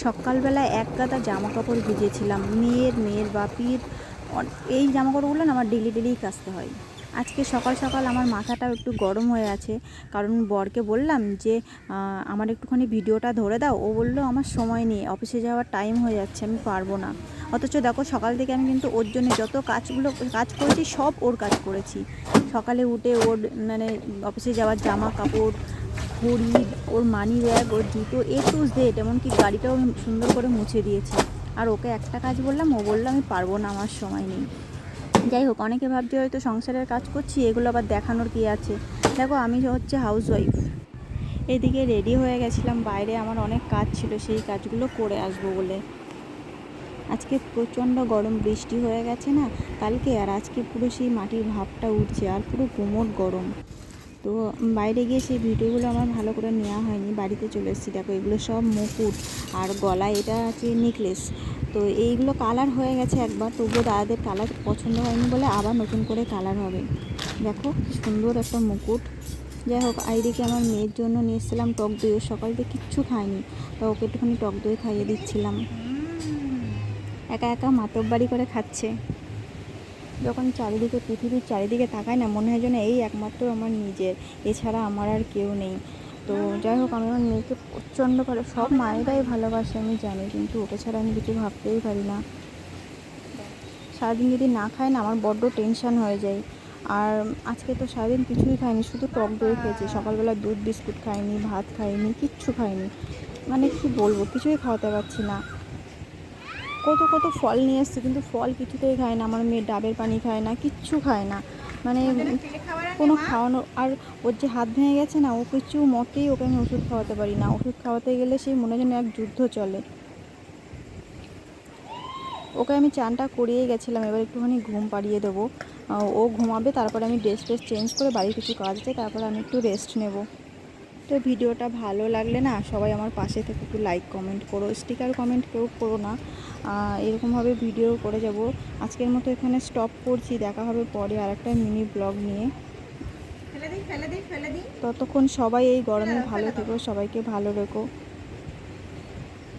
সকালবেলা এক গাদা জামা কাপড় ভিজেছিলাম, মেয়ের বাপির। এই জামা কাপড়গুলো না আমার ডেলি কাচতে হয়। আজকে সকাল সকাল আমার মাথাটাও একটু গরম হয়ে আছে, কারণ বরকে বললাম যে আমার একটুখানি ভিডিওটা ধরে দাও। ও বললো আমার সময় নেই, অফিসে যাওয়ার টাইম হয়ে যাচ্ছে, আমি পারবো না। অথচ দেখো সকাল থেকে আমি কিন্তু ওর জন্য যত কাজ করেছি সব ওর কাজ করেছি। সকালে উঠে ওর মানে অফিসে যাওয়ার জামা কাপড়, ঘড়ি, ওর মানি ব্যাগ, ওর জুতো, টু জেড, এমনকি গাড়িটাও আমি সুন্দর করে মুছে দিয়েছি। আর ওকে একটা কাজ বললাম, ও বললো আমি পারবো না, আমার সময় নেই। যাই হোক, অনেকে ভাবছে হয়তো সংসারের কাজ করছি, এগুলো আবার দেখানোর কি আছে। দেখো আমি হচ্ছে হাউসওয়াইফ। এদিকে রেডি হয়ে গেছিলাম, বাইরে আমার অনেক কাজ ছিল, সেই কাজগুলো করে আসবো বলে। আজকে প্রচণ্ড গরম, বৃষ্টি হয়ে গেছে না কালকে, আর আজকে পুরো সেই মাটির ভাবটা উঠছে, আর পুরো গুমোট গরম। তো বাইরে গিয়ে সেই ভিডিওগুলো আমার ভালো করে নেওয়া হয়নি, বাড়িতে চলে এসেছি। দেখো এগুলো সব মুকুট, আর গলায় এটা আছে নেকলেস। তো এইগুলো কালার হয়ে গেছে একবার, তবুও দাদাদের কালার পছন্দ হয়নি বলে আবার নতুন করে কালার হবে। দেখো কি সুন্দর একটা মুকুট। যাই হোক, এইদিকে আমার মেয়ের জন্য নিয়ে এসেছিলাম টক দই। ও সকাল থেকে কিচ্ছু খায়নি, তো ওকে একটুখানি টক দই খাইয়ে দিচ্ছিলাম। একা একা মাতব্বাড়ি করে খাচ্ছে। যখন চারিদিকে, পৃথিবীর চারিদিকে তাকাই না, মনে হয় যেন এই একমাত্র আমার নিজের, এছাড়া আমার আর কেউ নেই। তো যাই হোক, আমি আমার মেয়েকে প্রচণ্ড ভালো, সব মায়েরাই ভালোবাসে আমি জানি, কিন্তু ওকে ছাড়া আমি কিছু ভাবতেই পারি না। সারাদিন যদি না খায় না, আমার বড্ড টেনশান হয়ে যায়। আর আজকে তো সারাদিন কিছুই খায়নি, শুধু টক দই খেয়েছে। সকালবেলা দুধ বিস্কুট খায়নি, ভাত খায়নি, কিচ্ছু খায়নি। মানে কি বলবো, কিছুই খাওয়াতে পারছি না। কত কত ফল নিয়ে এসছে, কিন্তু ফল কিছুতেই খায় না। আমার মেয়ে ডাবের পানি খায় না, কিচ্ছু খায় না। মানে কোনো খাওয়ানো, আর ওর যে হাত ভেঙে গেছে না, ও কিছু মতেই ওকে আমি ওষুধ খাওয়াতে পারি না। ওষুধ খাওয়াতে গেলে সেই মনে যেন এক যুদ্ধ চলে। ওকে আমি চানটা করিয়েই গেছিলাম, এবার একটুখানি ঘুম পাড়িয়ে দেবো। ও ঘুমাবে, তারপরে আমি ড্রেস চেঞ্জ করে, বাড়ির কিছু কাজ আছে, তারপরে আমি একটু রেস্ট নেব। তো ভিডিওটা ভালো লাগলে না সবাই আমার পাশে থেকে একটু লাইক কমেন্ট করো, স্টিকার কমেন্ট কেউ করো না। এরকমভাবে ভিডিও করে যাব। আজকের মতো এখানে স্টপ করছি, দেখা হবে পরে আর একটা মিনি ব্লগ নিয়ে। ততক্ষণ সবাই এই গরমে ভালো থেকো, সবাইকে ভালো রেখো।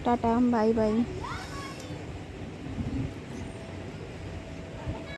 Tata, bye bye.